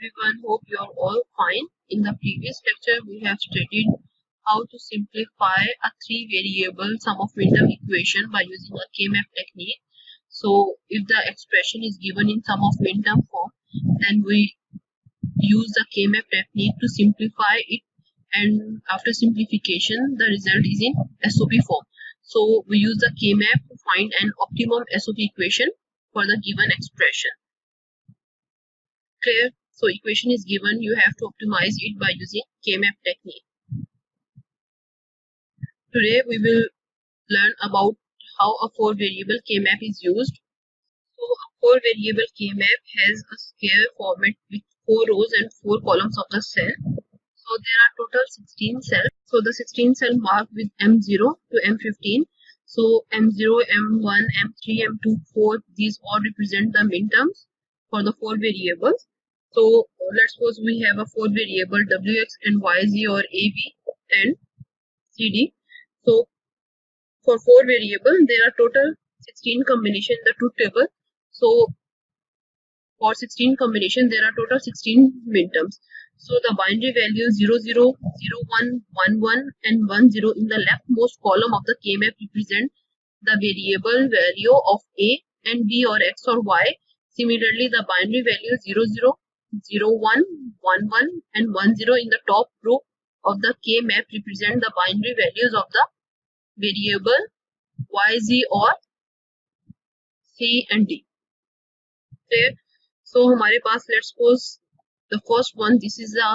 everyone, hope you are all fine. In the previous lecture, we have studied how to simplify a three-variable sum of minterm equation by using a K-map technique. So, if the expression is given in sum of minterm form, then we use the K-map technique to simplify it, and after simplification, the result is in SOP form. So, we use the K-map to find an optimum SOP equation for the given expression. Clear? So equation is given, you have to optimize it by using K-map technique. Today we will learn about how a 4-variable K-map is used. So a 4-variable K-map has a square format with 4 rows and 4 columns of the cell. So there are total 16 cells. So the 16 cell marked with M0 to M15. So M0, M1, M3, M2, 4, these all represent the minterms for the 4 variables. So let's suppose we have a 4 variable wx and yz or ab and cd. So for 4 variable there are total 16 combination in the truth table. So for 16 combination there are total 16 minterms. So the binary value 0, 0, 0, 1, 1, 1 and 1, 0 in the leftmost column of the K-map represent the variable value of a and b or x or y. Similarly, the binary value 0, 0, 0, 1, 1, 1 and 1, 0 in the top row of the K-map represent the binary values of the variable y, z or c and d. Okay. So हमारे पास let's suppose the first one, this is the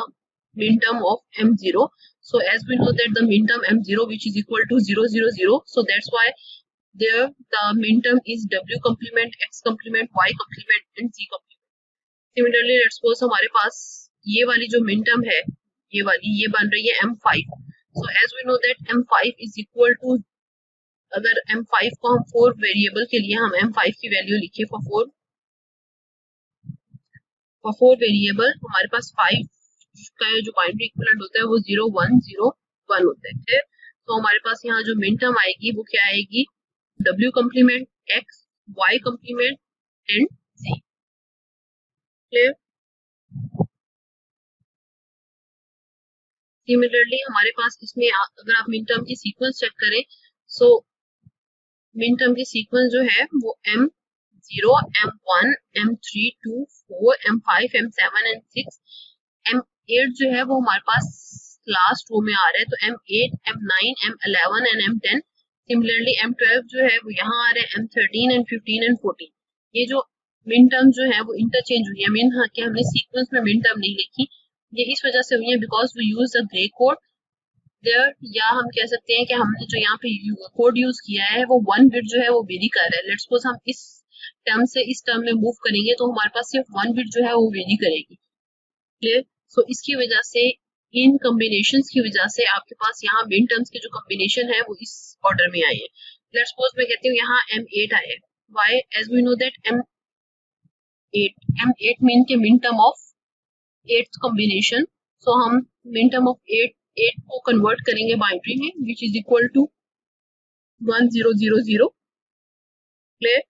minterm of M0. So as we know that the minterm M0 which is equal to 0, 0, 0. So that's why there the minterm is w complement, x complement, y complement and z complement. Similarly, let's suppose हमारे पास ये वाली जो minterm है, ये बन रही है M5. So as we know that M5 is equal to, अगर M5 को हम 4 वेरिएबल के लिए हम M5 की वैल्यू लिखे for 4 वेरिएबल, हमारे पास 5 का जो बाइनरी इक्विवेलेंट होता है वो 0, 1, 0, 1 होता है. तो हमारे पास यहाँ जो मिनटर्म आएगी वो क्या आएगी, w complement, x, y complement and z. Clear? Similarly हमारे पास इसमें अगर आप मिनटर्म की सीक्वेंस चेक करें, सो मिनटर्म की सीक्वेंस जो है वो M0, M1, M3, 2, 4, M5, M7 and 6. M8 जो है वो हमारे पास लास्ट रो में आ रहा है, तो M8, M9, M11 and M10. Similarly M12 जो है वो यहाँ आ रहा है, M13 एंड 15 एंड 14. ये जो मिन टर्म जो है वो इंटरचेंज हुई है, मीन कि हमने सीक्वेंस में मिन टर्म नहीं लिखी, ये इस वजह से हुई है because we use the grey code there. या हम कह सकते हैं कि हमने जो यहाँ पे कोड यूज किया है वो 1 बिट जो है वो वेरी कर रहा है. लेट्स सपोज हम इस टर्म से इस टर्म में मूव करेंगे तो हमारे पास सिर्फ 1 बिट जो है वो वेरी करेगी. क्लियर? सो इसकी वजह से, इन कॉम्बिनेशंस की वजह से आपके पास यहाँ मिन टर्म्स के जो कॉम्बिनेशन है वो इस ऑर्डर में आई है. लेट्स सपोज मैं कहती हूँ यहाँ M8 आए. Why? As we know that M8 mean के min term of 8th combination. सो हम मिन टर्म ऑफ 8 को कन्वर्ट करेंगे बाइनरी में, which is equal to 1000. Clear?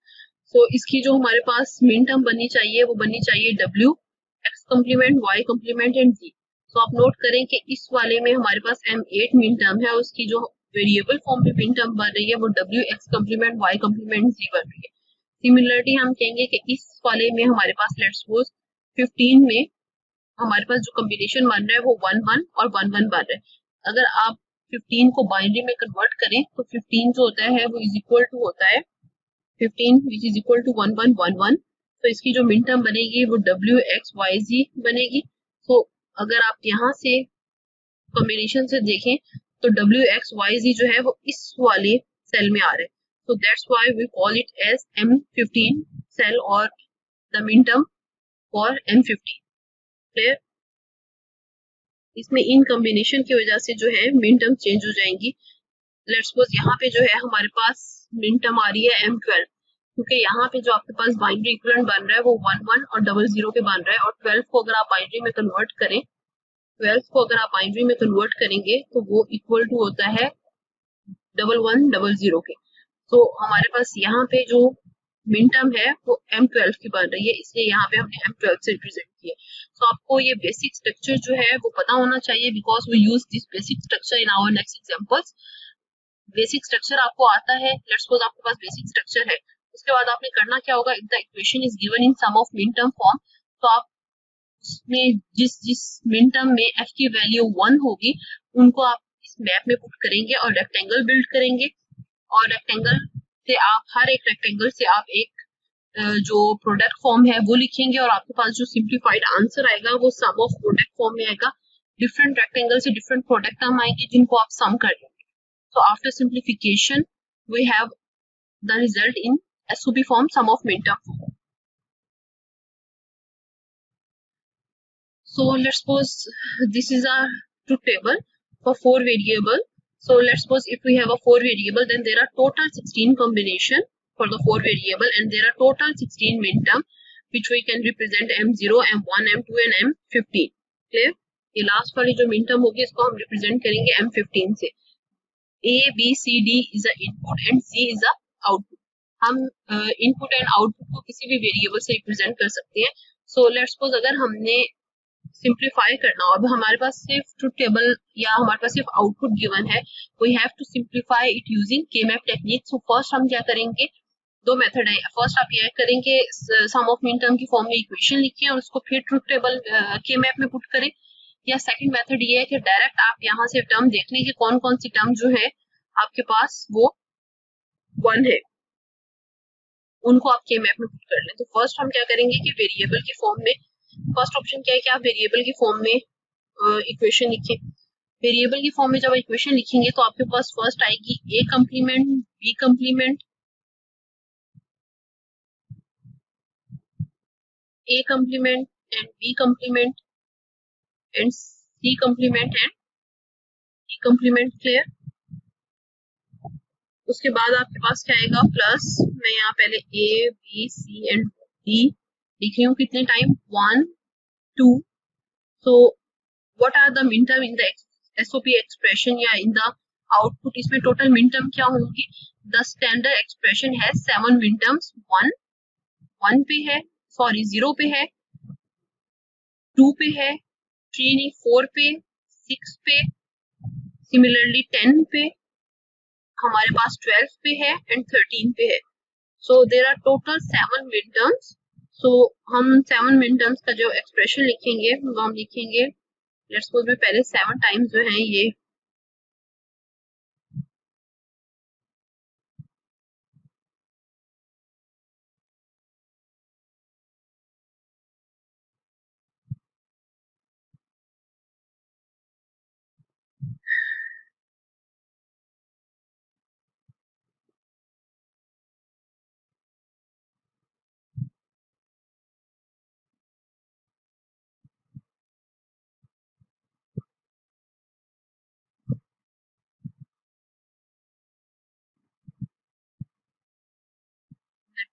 So इसकी जो हमारे पास मिन टर्म बननी चाहिए वो बननी चाहिए w, x complement, y complement and z. So आप नोट करें कि इस वाले में हमारे पास M8 मिन टर्म है, उसकी जो वेरिएबल फॉर्म पे मिन टर्म बन रही है वो w, x complement, y complement, z बन रही है. सिमिलरली हम कहेंगे कि इस वाले में हमारे पास लेट्स सपोज 15 में हमारे पास जो कॉम्बिनेशन बन रहा है वो 1, 1 और 1, 1 बन रहा है. अगर आप 15 को बाइनरी में कन्वर्ट करें तो 15 जो होता है वो इज इक्वल टू होता है 15 विच इज इक्वल टू 1, 1, 1, 1. तो इसकी जो मिन टर्म बनेगी वो w, x, y, z बनेगी. तो अगर आप यहाँ से कॉम्बिनेशन से देखें तो w, x, y, z जो है वो इस वाले सेल में आ रहा है. So that's why we call it as M15 cell or the min term for M15. Clear? इसमें इन कॉम्बिनेशन की वजह से जो है मिन टर्म चेंज हो जाएंगी. लेट्स सपोज यहाँ पे जो है हमारे पास मिन टर्म आ रही है M12, क्योंकि यहाँ पे जो आपके पास बाइनरी इक्विवेलेंट बन रहा है वो 1, 1 और 00 के बन रहा है. और 12 को अगर आप बाइनरी में कन्वर्ट करें, 12 को अगर आप बाइनरी में कन्वर्ट करेंगे तो वो इक्वल टू होता है 1100 के. तो हमारे पास यहाँ पे जो मिन टर्म है वो M12 की बन रही है, इसलिए यहाँ पे हमने M12 से रिप्रेजेंट किया। तो आपको ये बेसिक स्ट्रक्चर जो है वो पता होना चाहिए, because we use this basic structure in our next examples. Basic structure आपको आता है, लेट्स सपोज आपके पास बेसिक स्ट्रक्चर है, उसके बाद आपने करना क्या होगा, if the equation is given in sum of min term form, तो आप उसमें जिस जिस मिन टर्म में f की वैल्यू 1 होगी उनको आप इस मैप में पुट करेंगे और रेक्टेंगल बिल्ड करेंगे, और रेक्टेंगल से आप हर एक रेक्टेंगल से आप एक जो प्रोडक्ट फॉर्म है वो लिखेंगे, और आपके पास जो सिंप्लीफाइड आंसर आएगा वो सम ऑफ प्रोडक्ट फॉर्म में आएगा। डिफरेंट रेक्टेंगल से डिफरेंट प्रोडक्ट टर्म आएंगे जिनको आप सम कर लेंगे। So after simplification, we have the result in SOP form, sum of min-term form. So let's suppose this is a truth table for 4 variable. So let's suppose if we have a 4 variable, then there are total 16 combination for the 4 variable, and there are total 16 min-term, which we can represent M0, M1, M2 and M15. Clear? ये last वाली जो min term होगी इसको हम represent करेंगे M15 से। A, B, C, D is a input and C is a output. हम input and output को किसी भी वेरिएबल से रिप्रेजेंट कर सकते हैं। सो लेट्स सपोज अगर हमने सिंप्लीफाई करना हो, अब हमारे पास सिर्फ ट्रुथ टेबल या हमारे पास सिर्फ आउटपुट गिवन है, we have to simplify it using K map technique. So first हम क्या करेंगे, दो मेथड है। फर्स्ट आप ये करेंगे सम ऑफ मिन टर्म की फॉर्म में इक्वेशन लिखें और उसको फिर ट्रुथ टेबल के मैप में पुट करें, या सेकंड मेथड ये है कि डायरेक्ट आप यहाँ से टर्म देख लें कि कौन कौन सी टर्म जो है आपके पास वो 1 है, उनको आप के मैप में पुट कर लें। तो फर्स्ट हम क्या करेंगे कि वेरिएबल की फॉर्म में, फर्स्ट ऑप्शन क्या है कि आप वेरिएबल की फॉर्म में इक्वेशन लिखें। वेरिएबल की फॉर्म में जब इक्वेशन लिखेंगे तो आपके पास फर्स्ट आएगी A complement, B complement, A complement and B complement and C complement and D complement. Clear? उसके बाद आपके पास क्या आएगा प्लस, मैं यहाँ पहले A B C and D लिख रही हूँ कितने time, 1 2। So what are the min term in the SOP expression या इन द आउटपुट, इसमें टोटल मिन टर्म क्या होंगी, द स्टैंडर्ड एक्सप्रेशन है 7 मिन टर्म्स, 1 पे है, सॉरी 0 पे है, 2 पे है, 3 नहीं 4 पे, 6 पे, सिमिलरली 10 पे, हमारे पास 12 पे है एंड 13 पे है। सो देयर आर टोटल 7 मिन टर्म्स। सो हम 7 मिन टर्म्स का जो एक्सप्रेशन लिखेंगे वो हम लिखेंगे, लेट्स सपोज में पहले 7 टाइम्स जो है ये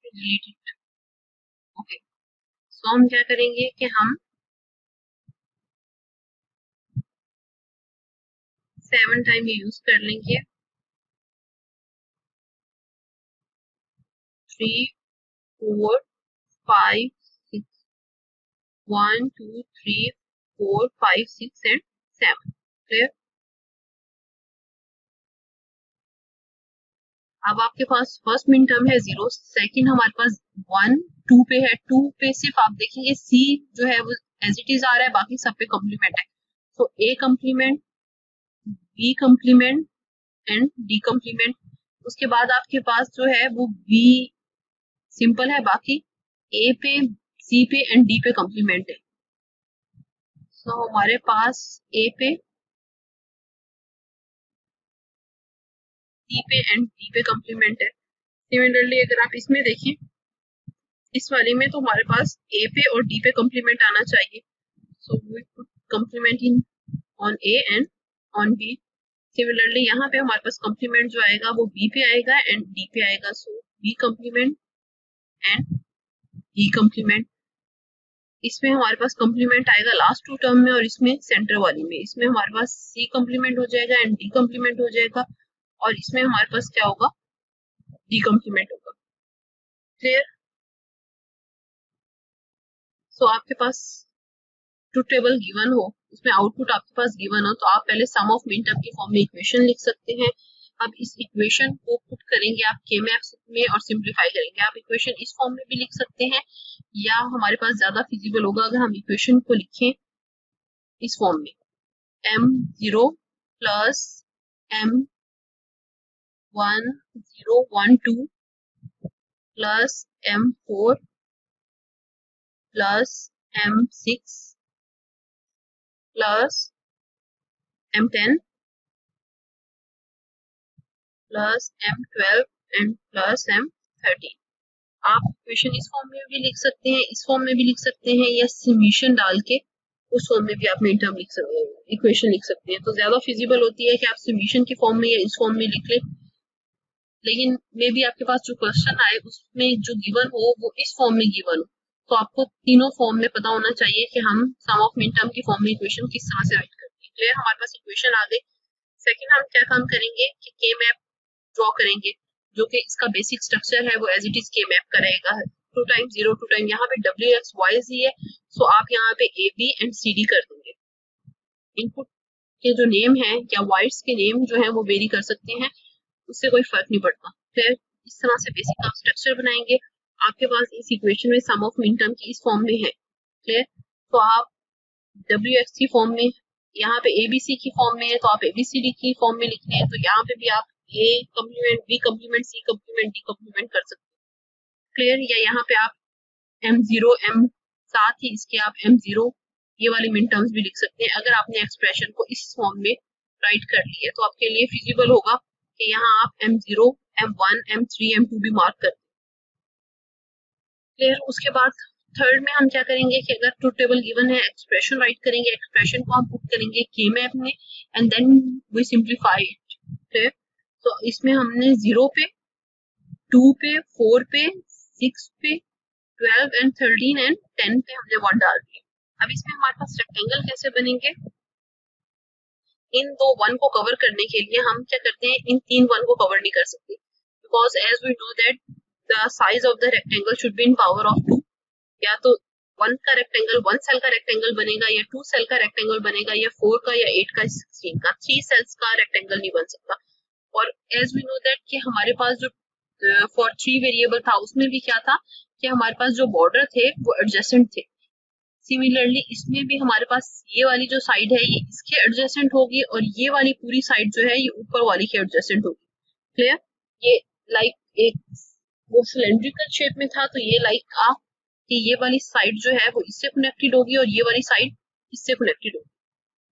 रिलेटेड। ओके, सो हम क्या करेंगे कि हम 7 टाइम यूज कर लेंगे, 3 4 5 6, 1 2 3 4 5 6 एंड 7। क्लियर? अब आपके पास फर्स्ट मिन टर्म है 0, सेकंड हमारे पास 1 2 पे है, 2 पे सिर्फ आप देखेंगे सी जो है वो एज इट इज आ रहा है, बाकी सब पे कम्प्लीमेंट है। तो A complement, B complement and D complement. उसके बाद आपके पास जो है वो बी सिंपल है, बाकी ए पे, सी पे एंड डी पे कम्प्लीमेंट है। सो हमारे पास ए पे, सी पे एंड डी पे कम्प्लीमेंट है। सिमिलरली अगर आप इसमें देखिए, इस वाले में तो हमारे पास ए पे और डी पे कम्प्लीमेंट आना चाहिए। So we put complement in on A and on B. Similarly यहाँ पे हमारे पास कम्प्लीमेंट जो आएगा वो बी पे आएगा एंड डी पे आएगा। So B complement and D complement. इसमें हमारे पास कम्प्लीमेंट आएगा लास्ट 2 टर्म में, और इसमें सेंटर वाली में, इसमें हमारे पास सी कम्प्लीमेंट हो जाएगा एंड डी कम्प्लीमेंट हो जाएगा, और इसमें हमारे पास क्या होगा, डी कम्प्लीमेंट होगा। क्लियर। सो आपके पास ट्रुथ टेबल गिवन हो, उसमें आउटपुट आपके पास गिवन हो, तो आप पहले सम ऑफ मिन टर्म की फॉर्म में इक्वेशन लिख सकते हैं। अब इस इक्वेशन को पुट करेंगे आप के मैप्स में और सिंप्लीफाई करेंगे। आप इक्वेशन इस फॉर्म में भी लिख सकते हैं, या हमारे पास ज्यादा फिजिबल होगा अगर हम इक्वेशन को लिखें इस फॉर्म में, m0 plus m1012 plus m4 plus m6 plus m10 plus m12 and plus m13। आप इक्वेशन इस फॉर्म में भी लिख सकते हैं, इस फॉर्म में भी लिख सकते हैं, या समीशन डाल के उस फॉर्म में भी आप मिन टर्म लिख सकते हैं, इक्वेशन लिख सकते हैं। तो ज्यादा फिजिबल होती है कि आप समीशन की फॉर्म में या इस फॉर्म में लिख लें, लेकिन मे भी आपके पास जो क्वेश्चन आए उसमें जो गिवन हो वो इस फॉर्म में गिवन हो, तो आपको तीनों फॉर्म में पता होना चाहिए कि हम सम ऑफ मिन टर्म की फॉर्म में इक्वेशन किस तरह से राइट करते हैं। क्लियर, हमारे पास इक्वेशन आ गई। सेकंड हम क्या काम करेंगे कि के मैप ड्रॉ करेंगे, जो कि इसका बेसिक स्ट्रक्चर है वो एज इट इज के मैप का रहेगा। 2 टाइम 0 2 टाइम, यहाँ पे डब्ल्यू एक्स वाई जी है, सो आप यहाँ पे A B and C D कर देंगे। इनपुट के जो नेम है या वाइड्स के नेम जो है वो वेरी कर सकते हैं, उससे कोई फर्क नहीं पड़ता। फिर इस तरह से बेसिक आप स्ट्रक्चर बनाएंगे। आपके पास इस इक्वेशन में सम ऑफ मिन टर्म की इस फॉर्म में है। क्लियर, तो आप डब्ल्यू एक्स की फॉर्म में, यहाँ पे एबीसी की फॉर्म में है तो आप एबीसीडी की फॉर्म में लिखने हैं, तो यहाँ पे भी आप A complement B complement C complement D complement कर सकते हैं। क्लियर, या यहाँ पे आप m0 m साथ ही इसके आप m0 ये वाली मिन टर्म्स भी लिख सकते हैं। अगर आपने एक्सप्रेशन को इस फॉर्म में राइट कर लिया तो आपके लिए फिजिबल होगा कि यहाँ आप m0 m1 m3 m2 भी मार्क कर। क्लियर, उसके बाद थर्ड में हम क्या करेंगे कि अगर ट्रुथ टेबल गिवन है, एक्सप्रेशन राइट करेंगे, एक्सप्रेशन को हम पुट करेंगे के मैप में and then we simplify it. Clear, तो इसमें हमने 0 पे, 2 पे, 4 पे, 6 पे, 12 एंड 13 एंड 10 पे हमने 1 डाल दिया। अब इसमें हमारे पास रेक्टेंगल कैसे बनेंगे, इन दो 1 को कवर करने के लिए हम क्या करते हैं, इन 3 1 को कवर नहीं कर सकते, because as we know that the size of the rectangle should be in power of 2। या तो 1 का रेक्टेंगल 1 सेल का रेक्टेंगल बनेगा, या 2 सेल का रेक्टेंगल बनेगा, या 4 का, या 8 का, 16 का। 3 सेल्स का रेक्टेंगल नहीं बन सकता। और एज वी नो दैट कि हमारे पास जो फॉर 3 वेरिएबल था उसमें भी क्या था कि हमारे पास जो बॉर्डर थे वो एडजेसेंट थे। सिमिलरली इसमें भी हमारे पास ये वाली जो साइड है ये इसके एडजेसेंट होगी, और ये वाली पूरी साइड जो है ये ऊपर वाली के एडजेसेंट होगी। क्लियर, ये लाइक एक वो सिलेंड्रिकल शेप में था, तो ये लाइक आप कि ये वाली साइड जो है वो इससे कनेक्टेड होगी और ये वाली साइड इससे कनेक्टेड होगी।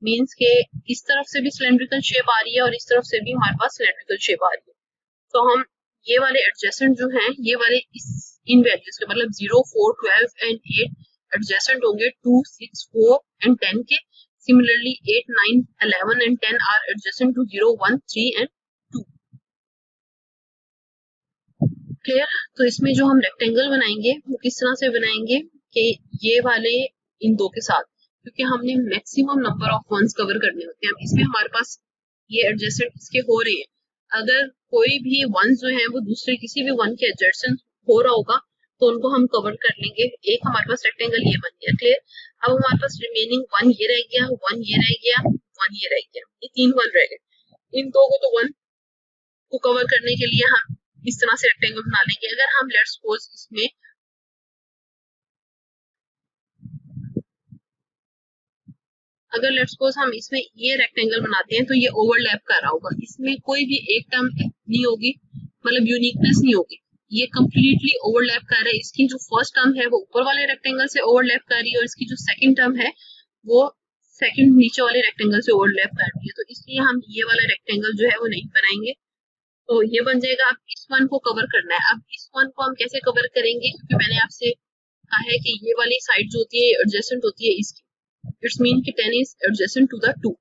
मींस के इस तरफ से भी सिलेंड्रिकल शेप आ रही है और इस तरफ से भी हमारे पास सिलेंड्रिकल शेप आ रही है। तो हम ये वाले एडजेसेंट जो हैं ये वाले इन वैल्यूज के मतलब 0 4 12 एंड 8 एडजेसेंट होंगे 2 6 4 एंड 10 के। Similarly 8 9 11 and 10 are adjacent to 0 1 3 and 2। Clear, तो इसमें जो हम रेक्टेंगल बनाएंगे वो किस तरह से बनाएंगे कि ये वाले इन दो के साथ, क्योंकि हमने maximum number of ones cover करने होते हैं। अब इसमें हमारे पास ये एडजेसेंट इसके हो रहे हैं, अगर कोई भी वन जो है वो दूसरे किसी भी वन के एडजेसेंट हो रहा होगा तो उनको हम कवर कर लेंगे। एक हमारे पास रेक्टेंगल ये बन गया। क्लियर, अब हमारे पास रिमेनिंग 1 ये रह गया, 1 ये रह गया, 1 ये रह गया, ये 3 1 रह गए। इन दो को तो 1 को कवर करने के लिए हम इस तरह से रेक्टेंगल बना लेंगे। अगर हम लेट्स सपोज इसमें अगर लेट्स सपोज हम इसमें ये रेक्टेंगल बनाते हैं तो ये ओवरलैप कर रहा होगा, इसमें कोई भी एक टर्म नहीं होगी, मतलब यूनिकनेस नहीं होगी, ये कंप्लीटली ओवरलैप कर रहा है। इसकी जो फर्स्ट टर्म है वो ऊपर वाले रेक्टेंगल से ओवरलैप कर रही है और इसकी जो सेकंड टर्म है वो सेकंड नीचे वाले रेक्टेंगल से ओवरलैप कर रही है, तो इसलिए हम ये वाला रेक्टेंगल जो है वो नहीं बनाएंगे। तो ये बन जाएगा। अब इस वन को कवर करना है। अब इस वन को हम कैसे कवर करेंगे, क्योंकि मैंने आपसे कहा है कि ये वाली साइड जो होती है एडजेसेंट होती है इसकी, इट्स मीन कि 10 इज एडजेसेंट टू द 2,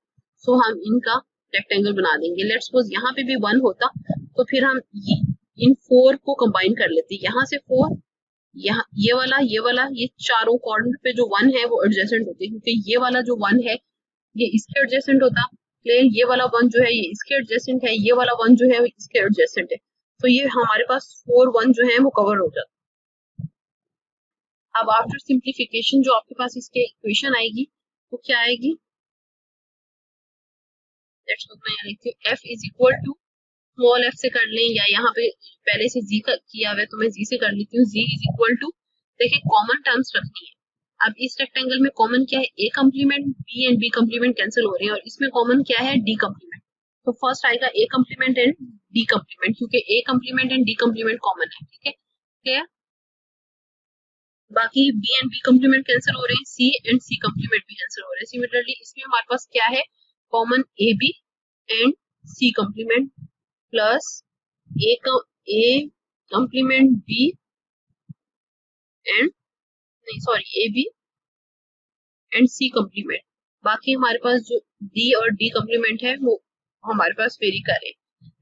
सो हम इनका रेक्टेंगल बना देंगे। लेट्स सपोज यहाँ पे भी 1 होता तो फिर हम इन 4 को कंबाइन कर लेते, यहाँ से 4, यहाँ ये वाला ये चारों कॉर्नर पे जो 1 है वो एडजेसेंट होते हैं, क्योंकि ये वाला जो 1 है ये इसके एडजेसेंट होता। प्लेन ये वाला 1 जो है ये इसके एडजेसेंट है, ये वाला 1 जो है इसके एडजेसेंट है, तो ये हमारे पास 4 1 जो है वो कवर हो जाता। अब आफ्टर सिंप्लीफिकेशन जो आपके पास इसके इक्वेशन आएगी वो क्या आएगी, लेट्स लुक, मैं यहाँ लिखती हूँ f is equal to, small f से कर लें या यहाँ पे पहले से g का किया हुआ है तो मैं g से कर लेती हूँ, g इज इक्वल टू, देखिए कॉमन टर्म्स रखनी है। अब इस रेक्टेंगल में कॉमन क्या है, a complement, b and b complement cancel हो रहे हैं, और इसमें कॉमन क्या है, d कम्प्लीमेंट। तो फर्स्ट आएगा a complement and d complement, क्योंकि a complement and d complement common है, ठीक है, क्लियर। बाकी b and b complement cancel हो रहे हैं, c एंड c कम्प्लीमेंट भी कैंसिल हो रहे हैं। सिमिलरली इसमें हमारे पास क्या है, common ab and c complement plus a complement b and, नहीं sorry, ab and c complement. बाकी हमारे पास जो d और d कम्प्लीमेंट है वो हमारे पास वेरी करे।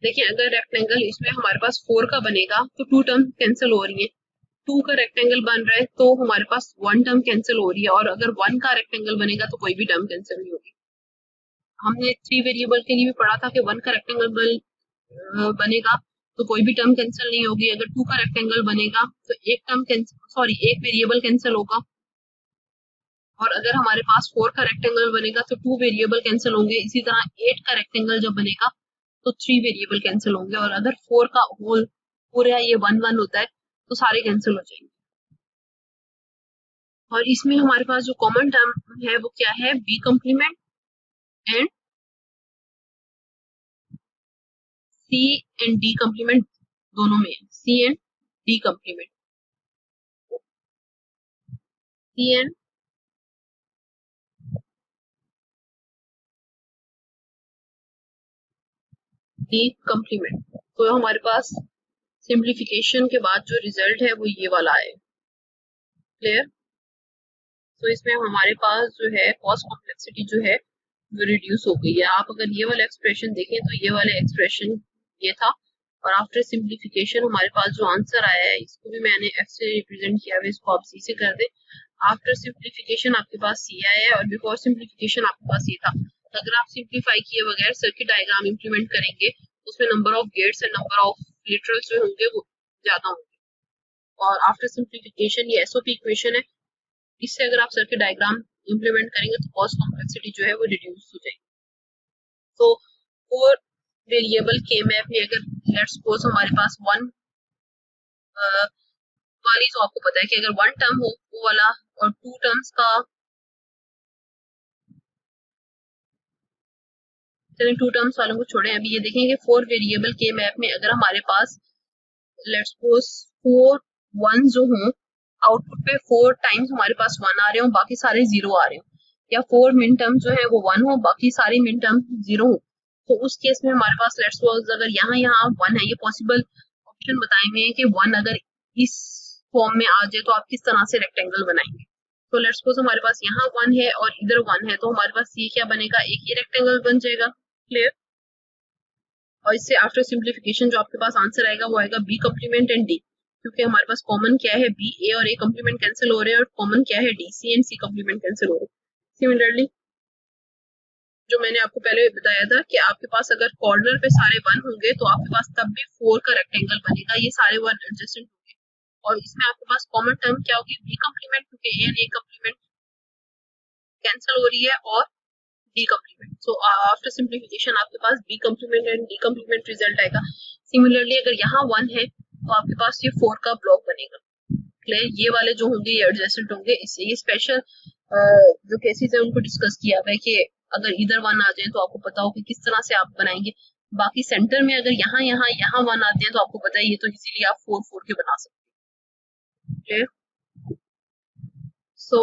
देखिए अगर रेक्टेंगल इसमें हमारे पास 4 का बनेगा तो 2 टर्म कैंसिल हो रही है, 2 का रेक्टेंगल बन रहा है तो हमारे पास 1 टर्म कैंसिल हो रही है, और अगर 1 का रेक्टेंगल बनेगा तो कोई भी टर्म कैंसिल नहीं होगी। हमने 3 वेरिएबल के लिए भी पढ़ा था कि 1 का रेक्टेंगल बनेगा तो कोई भी टर्म कैंसिल नहीं होगी, अगर 2 का रेक्टेंगल बनेगा तो एक टर्म कैंसिल, सॉरी एक वेरिएबल कैंसिल होगा, और अगर हमारे पास 4 का रेक्टेंगल बनेगा तो 2 वेरिएबल कैंसिल होंगे। इसी तरह 8 का रेक्टेंगल जब बनेगा तो 3 वेरिएबल कैंसिल होंगे, और अगर 4 का होल पूरा ये 1 होता है तो सारे कैंसिल हो जाएंगे। और इसमें हमारे पास जो कॉमन टर्म है वो क्या है, B complement and C and D complement, दोनों में है, C and D complement, C and D complement. तो हमारे पास सिंप्लीफिकेशन के बाद जो रिजल्ट है वो ये वाला है, क्लियर। तो इसमें हमारे पास जो है कॉस्ट कॉम्प्लेक्सिटी जो है वो रिड्यूस हो गई है। आप अगर ये वाला एक्सप्रेशन देखें तो ये वाला एक्सप्रेशन ये था, और आफ्टर सिंप्लीफिकेशन हमारे पास जो आंसर आया है इसको भी मैंने f से रिप्रेजेंट किया हुआ है, इसको आप c से कर दें। आफ्टर सिंप्लीफिकेशन आपके पास c आया है, और बिफोर सिंप्लीफिकेशन आपके पास ये था। अगर आप सिंप्लीफाई किए बगैर सर्किट डायग्राम इंप्लीमेंट करेंगे उसमें number of gates and number of literals जो होंगे वो ज्यादा होंगे, और आफ्टर सिंप्लीफिकेशन ये एसओपी इक्वेशन है, इससे अगर आप सर्किट डायग्राम इंप्लीमेंट करेंगे तो कॉस्ट कॉम्प्लेक्सिटी जो है वो रिड्यूस हो जाएगी। तो 4 वेरिएबल के मैप में अगर लेट्स सपोज हमारे पास 1 वाली, तो आपको पता है कि अगर 1 टर्म हो वो वाला, और 2 टर्म्स का, चलिए 2 टर्म्स वालों को छोड़ें, अभी ये देखेंगे 4 वेरिएबल के मैप में अगर हमारे पास लेट्स सपोज 4 1 जो हो, आउटपुट पे 4 टाइम्स हमारे पास 1 आ रहे हो, बाकी सारे 0 आ रहे हो, या 4 मिन टर्म जो है वो 1 हो, बाकी सारी मिन टर्म 0 हो, तो उस केस में हमारे पास लेट्स सपोज अगर यहाँ यहाँ 1 है, ये पॉसिबल ऑप्शन बताए हुए हैं कि 1 अगर इस फॉर्म में आ जाए तो आप किस तरह से रेक्टेंगल बनाएंगे। तो लेट्स सपोज हमारे पास यहाँ 1 है और इधर 1 है, तो हमारे पास ये क्या बनेगा, एक ही रेक्टेंगल बन जाएगा, क्लियर। और इससे आफ्टर सिंप्लीफिकेशन जो आपके पास आंसर आएगा वो आएगा बी कम्प्लीमेंट एंड डी, क्योंकि हमारे पास कॉमन क्या है, बी, ए और ए कम्प्लीमेंट कैंसिल हो रहे हैं, और कॉमन क्या है, D, C and C complement cancel हो रहे हैं। सिमिलरली जो मैंने आपको पहले बताया था कि आपके पास अगर कॉर्नर पे सारे 1 होंगे तो आपके पास तब भी 4 का रेक्टेंगल बनेगा, ये सारे 1 एडजेसेंट होंगे, और इसमें आपके पास कॉमन टर्म क्या होगी, बी कम्प्लीमेंट, क्योंकि A and A complement cancel हो रही है, और D complement. So after simplification आपके पास B complement and D complement result आएगा। सिमिलरली अगर यहाँ 1 है तो आपके पास ये 4 का ब्लॉक बनेगा, क्लियर। ये वाले जो होंगे ये एडजेसेंट होंगे, इससे ये स्पेशल जो केसेस है उनको डिस्कस किया हुआ है कि अगर इधर 1 आ जाए तो आपको पता हो कि किस तरह से आप बनाएंगे। बाकी सेंटर में अगर यहाँ यहाँ यहाँ 1 आते हैं तो आपको पता है ये तो इजीली आप 4 4 के बना सकते हैं। सो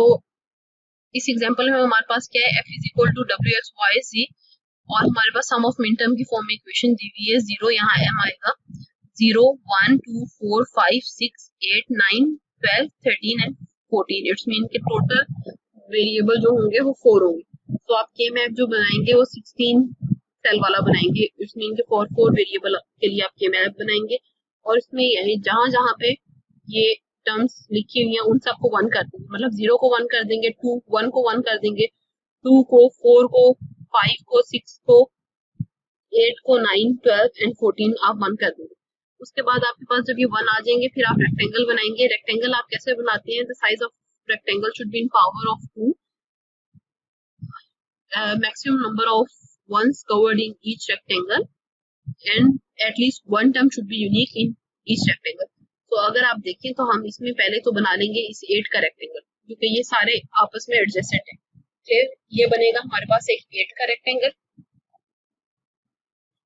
इस एग्जांपल में हमारे पास क्या है, f is equal to W X Y Z, और हमारे पास सम ऑफ मिन टर्म की फॉर्म में इक्वेशन दी हुई है, 0 यहाँ m आएगा, 0 1 2 4 5 6 8 9 12 13 एंड 14, इट्स मीन के टोटल वेरिएबल जो होंगे वो 4 होंगे। तो आप के मैप जो बनाएंगे वो 16 सेल वाला बनाएंगे, इट्स मीन के 4 वेरिएबल के लिए आप के मैप बनाएंगे, और इसमें यही जहां जहां पे ये टर्म्स लिखी हुई हैं उन सबको 1 कर देंगे, मतलब 0 को 1 कर देंगे, 2 1 को 1 कर देंगे, 2 को 4 को 5 को 6 को 8 को 9 12 एंड 14 आप 1 कर देंगे। उसके बाद आपके पास जब ये 1 आ जाएंगे फिर आप रेक्टेंगल बनाएंगे। रेक्टेंगल आप कैसे बनाते हैं, the size of rectangle should be in power of 2. Maximum number of ones covered in each rectangle and at least one term should be unique in each rectangle. तो अगर आप देखें तो हम इसमें पहले तो बना लेंगे इस 8 का रेक्टेंगल, क्योंकि ये सारे आपस में एडजेसेंट है। फिर ये बनेगा हमारे पास एक 8 का रेक्टेंगल।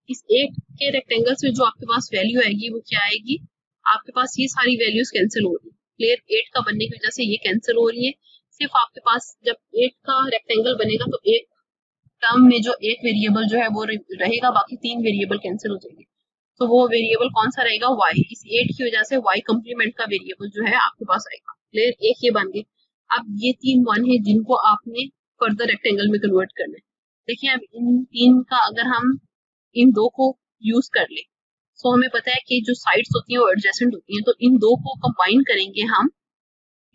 इस 8 के रेक्टेंगल से जो आपके पास वैल्यू आएगी वो क्या आएगी, आपके पास ये सारी वैल्यूज कैंसिल हो रही है। क्लियर, 8 का बनने की वजह से ये कैंसिल हो रही है। सिर्फ आपके पास जब 8 का रेक्टेंगल बनेगा तो एक टर्म में जो एक वेरिएबल जो है वो रहेगा, बाकी 3 वेरिएबल कैंसिल हो जाएंगे। तो वो वेरिएबल कौन सा रहेगा, y। इस 8 की वजह से y कॉम्प्लीमेंट का वेरिएबल जो है आपके पास आएगा। क्लियर, एक ये बन गए। अब ये 3 1 है जिनको आपने फर्दर रेक्टेंगल में कन्वर्ट करना है। देखिए अब इन 3 का अगर हम इन 2 को यूज कर ले तो हमें पता है कि जो साइड्स होती हैं वो एडजेसेंट होती हैं, तो इन 2 को कंबाइन करेंगे हम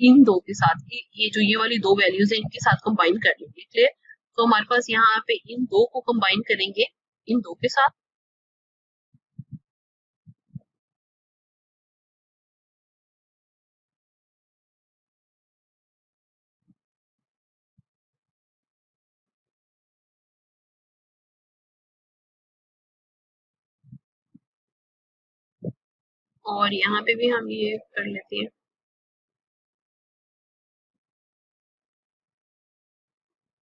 इन 2 के साथ। ये जो ये वाली 2 वैल्यूज है इनके साथ कंबाइन कर लेंगे। क्लियर, तो हमारे पास यहाँ पे इन 2 को कंबाइन करेंगे इन 2 के साथ। और यहाँ पे भी हम ये कर लेते हैं।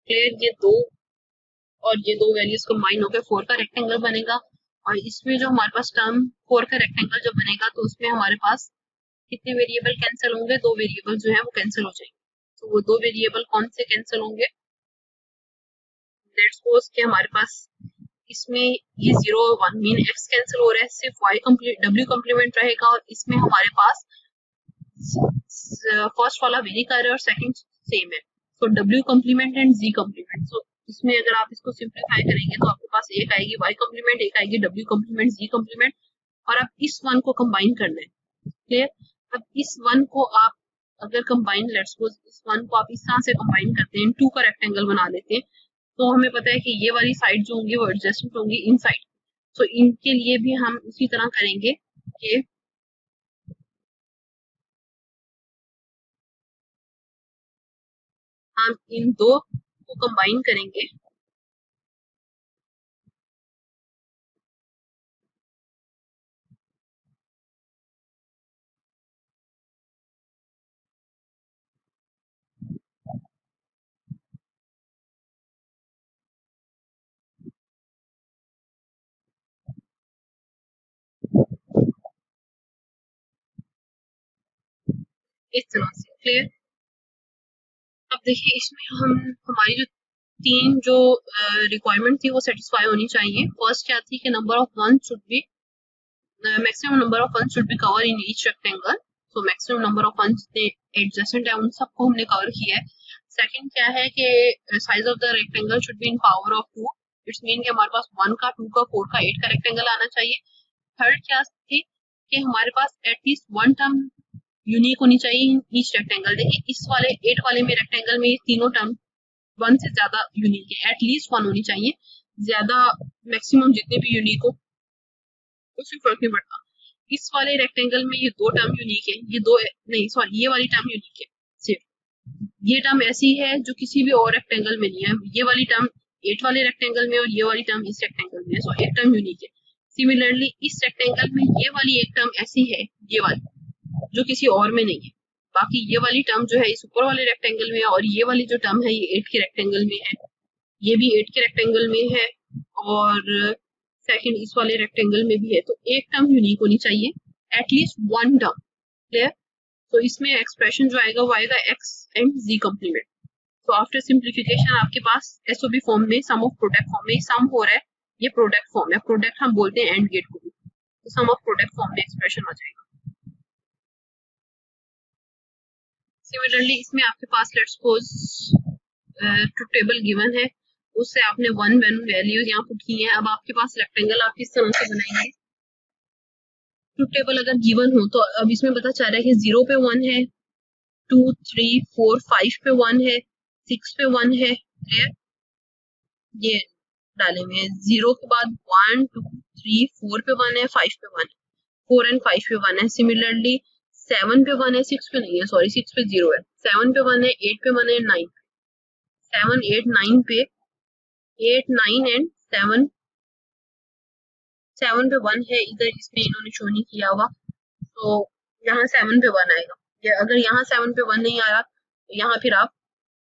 क्लियर, ये 2 और ये 2 वैल्यूज कंबाइन होकर 4 का रेक्टेंगल बनेगा। और इसमें जो हमारे पास टर्म 4 का रेक्टेंगल जो बनेगा तो उसमें हमारे पास कितने वेरिएबल कैंसिल होंगे, 2 वेरिएबल जो है वो कैंसिल हो जाएंगे। तो वो 2 वेरिएबल कौन से कैंसिल होंगे, लेट्स सपोज कि हमारे पास इसमें ये 0 और 1 मीन x कैंसिल हो रहा है, सिर्फ y w कॉम्प्लीमेंट रहेगा। और इसमें हमारे पास फर्स्ट वाला वेरी कर रहा है और सेकंड सेम है, तो w complement and z complement. So इसमें अगर आप इसको सिंप्लीफाई करेंगे तो आपके पास एक आएगी y कॉम्प्लीमेंट, एक आएगी w कॉम्प्लीमेंट, z कॉम्प्लीमेंट, और अब इस वन को कंबाइन करना है। क्लियर, अब इस वन को आप अगर कंबाइन, लेट्स सपोज इस वन को आप इस तरह से कंबाइन करते हैं, 2 का रेक्टेंगल बना लेते हैं, तो हमें पता है कि ये वाली साइड जो होंगी वो एडजस्टेंट होंगी इन साइड। तो इनके लिए भी हम उसी तरह करेंगे कि हम इन 2 को कंबाइन करेंगे। इस तरह से। क्लियर, अब देखिए इसमें हम हमारी जो 3 जो रिक्वायरमेंट थी वो सेटिस्फाई होनी चाहिए। फर्स्ट क्या थी कि number of one should be maximum number of ones should be covered in each rectangle. So maximum number of ones adjacent है उन सबको हमने कवर किया है। सेकंड क्या है कि size of the rectangle should be in power of 2। It's mean कि हमारे पास 1 का, 2 का, 4 का, 8 का रेक्टेंगल आना चाहिए। थर्ड क्या थी कि हमारे पास एटलीस्ट वन टर्म यूनिक होनी चाहिए ईच रेक्टेंगल। देखिए इस वाले 8 वाले में रेक्टेंगल में ये तीनों टर्म 1 से ज्यादा यूनिक है, एटलीस्ट 1 होनी चाहिए। ज्यादा मैक्सिमम जितने भी यूनिक हो उससे फर्क नहीं पड़ता। इस वाले रेक्टेंगल में ये 2 टर्म यूनिक है, ये 2 नहीं सॉरी ये वाली टर्म यूनिक है। सिर्फ ये टर्म ऐसी है जो किसी भी और रेक्टेंगल में नहीं है। ये वाली टर्म 8 वाले रेक्टेंगल में और ये वाली टर्म इस रेक्टेंगल में है, सो एक टर्म यूनिक है। सिमिलरली इस रेक्टेंगल में ये वाली एक टर्म ऐसी है, ये वाली, जो किसी और में नहीं है। बाकी ये वाली टर्म जो है इस ऊपर वाले रेक्टेंगल में है, और ये वाली जो टर्म है ये 8 के रेक्टेंगल में है, ये भी 8 के रेक्टेंगल में है, और सेकंड इस वाले रेक्टेंगल में भी है। तो एक टर्म यूनिक होनी चाहिए, एटलीस्ट वन टर्म। क्लियर, तो इसमें एक्सप्रेशन जो आएगा वो आएगा x एंड z कॉम्प्लीमेंट। तो आफ्टर सिंप्लीफिकेशन आपके पास एसओबी फॉर्म में, सम ऑफ प्रोडक्ट फॉर्म में सम हो रहा है, ये प्रोडक्ट फॉर्म है। प्रोडक्ट हम बोलते हैं एंड गेट को भी, तो सम ऑफ प्रोडक्ट फॉर्म में एक्सप्रेशन आ जाएगा। सिमिलरली इसमें आपके पास let's suppose truth table given है, उससे आपने वन वैल्यूज यहाँ पुट की हैं। अब आपके पास रेक्टेंगल आप किस तरह से बनाएंगे, ट्रुथ टेबल अगर गिवन हो तो अब इसमें पता चल रहा है कि 0 पे 1 है, 2 3 4 5 पे 1 है, 6 पे 1 है। क्लियर, ये डाले हुए हैं। 0 के बाद 1 2 3 4 पे 1 है, 5 पे 1 है, 4 एंड 5 पे 1 है। सिमिलरली 7 पे 1 है, 6 पे नहीं है, सॉरी 6 पे 0 है, 7 पे 1 है, 8 पे 1 है, 9 पे 7 8 9 पे 8 9 एंड 7 7 पे 1 है, इधर इसमें इन्होंने शो नहीं किया हुआ, तो यहाँ 7 पे 1 आएगा। या अगर यहाँ 7 पे 1 नहीं आया तो यहाँ फिर आप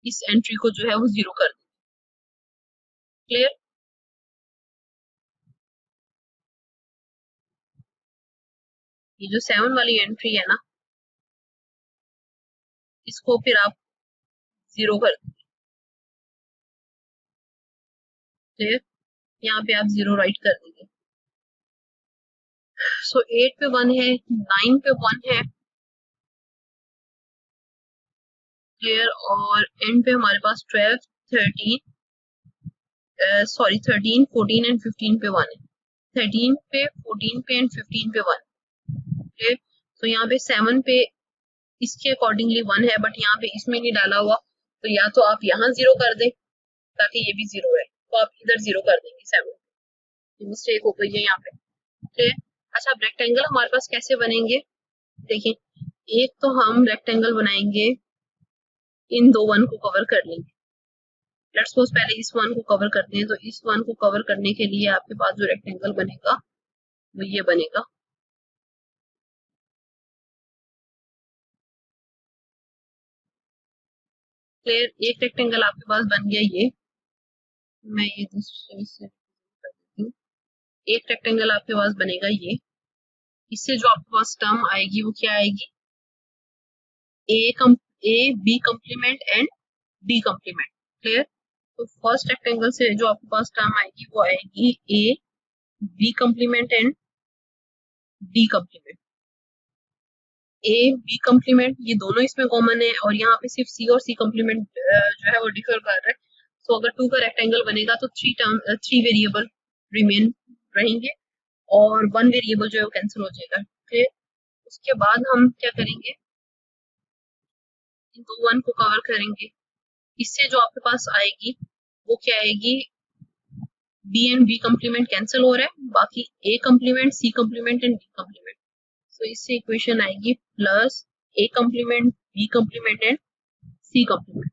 इस एंट्री को जो है वो 0 कर दें। क्लियर? ये जो 7 वाली एंट्री है ना, इसको फिर आप 0 कर दें। क्लियर? यहाँ पे आप 0 राइट कर देंगे। सो 8 पे 1 है, 9 पे 1 है, क्लियर, और एंड पे हमारे पास 12 13 13 14 एंड 15 पे 1 है, 13 पे 14 पे एंड 15 पे 1। क्लियर? तो यहाँ पे 7 पे इसके अकॉर्डिंगली 1 है, बट यहाँ पे इसमें नहीं डाला हुआ, तो या तो आप यहाँ 0 कर दें ताकि ये भी 0 है, तो आप इधर 0 कर देंगे। 7 मिस्टेक हो गई है यहाँ पे। क्लियर? अच्छा, अब रेक्टेंगल हमारे पास कैसे बनेंगे? देखिए, एक तो हम रेक्टेंगल बनाएंगे, इन दो 1 को कवर कर लेंगे। लेट्स सपोज पहले इस 1 को कवर करते हैं, तो इस 1 को कवर करने के लिए आपके पास जो रेक्टेंगल बनेगा वो ये बनेगा। क्लियर? एक रेक्टेंगल आपके पास बन गया ये, मैं ये दूसरे से कर देती हूँ। एक रेक्टेंगल आपके पास बनेगा ये, इससे जो आपके पास टर्म आएगी वो क्या आएगी? A B complement and D complement. Clear? तो फर्स्ट रेक्टेंगल से जो आपके पास टर्म आएगी वो आएगी A B complement and D complement. A B complement ये दोनों इसमें कॉमन है, और यहाँ पे सिर्फ सी और सी कम्प्लीमेंट जो है वो डिफर कर रहा है। सो अगर 2 का रेक्टेंगल बनेगा तो 3 वेरिएबल रिमेन रहेंगे और 1 वेरिएबल जो है वो कैंसिल हो जाएगा। फिर उसके बाद हम क्या करेंगे? इन दो 1 को कवर करेंगे, इससे जो आपके पास आएगी वो क्या आएगी? B and B complement cancel हो रहा है, बाकी A complement C complement and D complement. So इससे इक्वेशन आएगी plus A complement B complement and C complement.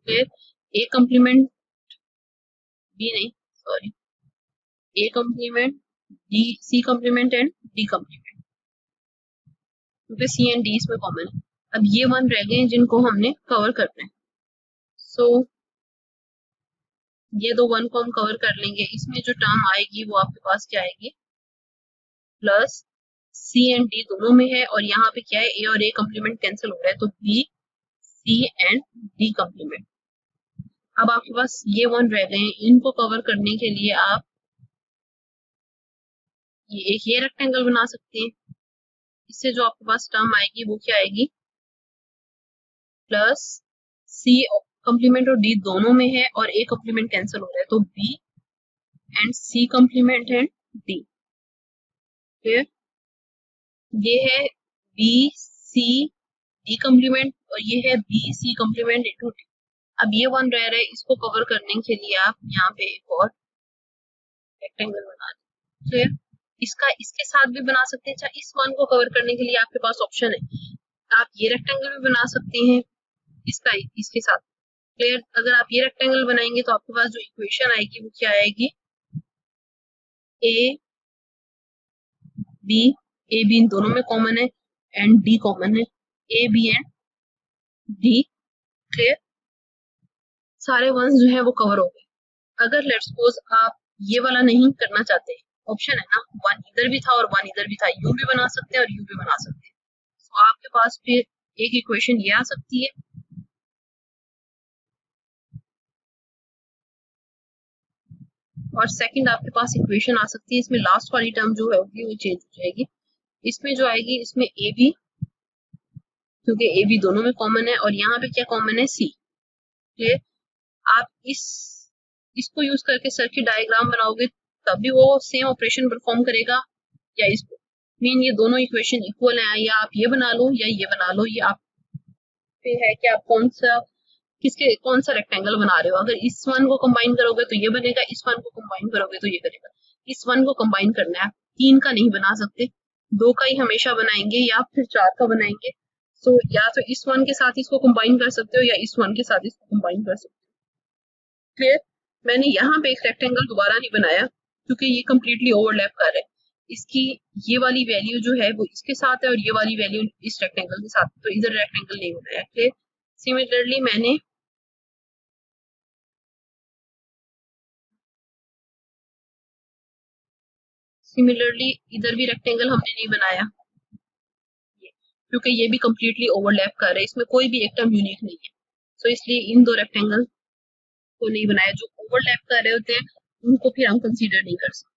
फिर ए कम्प्लीमेंट बी नहीं, sorry, A complement D C complement and D complement, क्योंकि C and D इसमें common है। अब ये 1 रह गए जिनको हमने कवर करना है। सो ये दो 1 को हम कवर कर लेंगे, इसमें जो टर्म आएगी वो आपके पास क्या आएगी? प्लस सी एंड डी दोनों में है, और यहाँ पे क्या है? ए और ए कम्प्लीमेंट कैंसिल हो रहा है, तो B C and D complement. अब आपके पास ये 1 रह गए, इनको कवर करने के लिए आप ये रेक्टेंगल बना सकते हैं। इससे जो आपके पास टर्म आएगी वो क्या आएगी? प्लस सी कम्प्लीमेंट और डी दोनों में है, और ए कम्प्लीमेंट कैंसिल हो रहा है, तो B and C complement and D. Clear? ये है बी सी डी कम्प्लीमेंट, और ये है B C complement into D. अब ये 1 रह रहा है, इसको कवर करने के लिए आप यहाँ पे एक और रेक्टेंगल बना दें। क्लियर? इसका इसके साथ भी बना सकते हैं। अच्छा, इस 1 को कवर करने के लिए आपके पास ऑप्शन है, आप ये रेक्टेंगल भी बना सकते हैं इसका इसके साथ। क्लियर? अगर आप ये रेक्टेंगल बनाएंगे तो आपके पास जो इक्वेशन आएगी वो क्या आएगी? ए बी इन दोनों में कॉमन है, एंड डी कॉमन है, A B and D. Clear? सारे 1 जो है वो कवर हो गए। अगर लेट्स सपोज आप ये वाला नहीं करना चाहते, ऑप्शन है ना, 1 इधर भी था और 1 इधर भी था, यू भी बना सकते हैं और यू भी बना सकते हैं। तो आपके पास फिर एक इक्वेशन ये आ सकती है, और सेकंड आपके पास इक्वेशन आ सकती है। इसमें लास्ट वाली टर्म जो होगी वो चेंज हो जाएगी। इसमें जो आएगी, इसमें ए बी, क्योंकि ए बी दोनों में कॉमन है, और यहाँ पे क्या कॉमन है? सी। क्लियर? आप इसको यूज करके सर्किट डायग्राम बनाओगे तब भी वो सेम ऑपरेशन परफॉर्म करेगा, या इसको मीन ये दोनों इक्वेशन इक्वल है, या आप ये बना लो या ये बना लो, ये आप पे है कि आप कौन सा रेक्टेंगल बना रहे हो। अगर इस 1 को कंबाइन करोगे तो ये बनेगा, इस 1 को कंबाइन करोगे तो ये करेगा। इस 1 को कंबाइन करना है, 3 का नहीं बना सकते। 2 का ही हमेशा बनाएंगे या फिर 4 का बनाएंगे। सो या तो इस वन के साथ इसको कंबाइन कर सकते हो या इस वन के साथ इसको कंबाइन कर सकते हो। क्लियर? मैंने यहाँ पे एक रेक्टेंगल दोबारा नहीं बनाया क्योंकि ये कम्प्लीटली ओवरलैप कर रहा है। इसकी ये वाली वैल्यू जो है वो इसके साथ है और ये वाली वैल्यू इस रेक्टेंगल के साथ, तो इधर रेक्टेंगल नहीं बनाया। क्लियर? सिमिलरली इधर भी रेक्टेंगल हमने नहीं बनाया क्योंकि ये भी कम्प्लीटली ओवरलैप कर रहा है, इसमें कोई भी एक टर्म यूनिक नहीं है। सो इसलिए इन 2 रेक्टेंगल को नहीं बनाया। जो ओवरलैप कर रहे होते हैं उनको फिर हम कंसीडर नहीं कर सकते।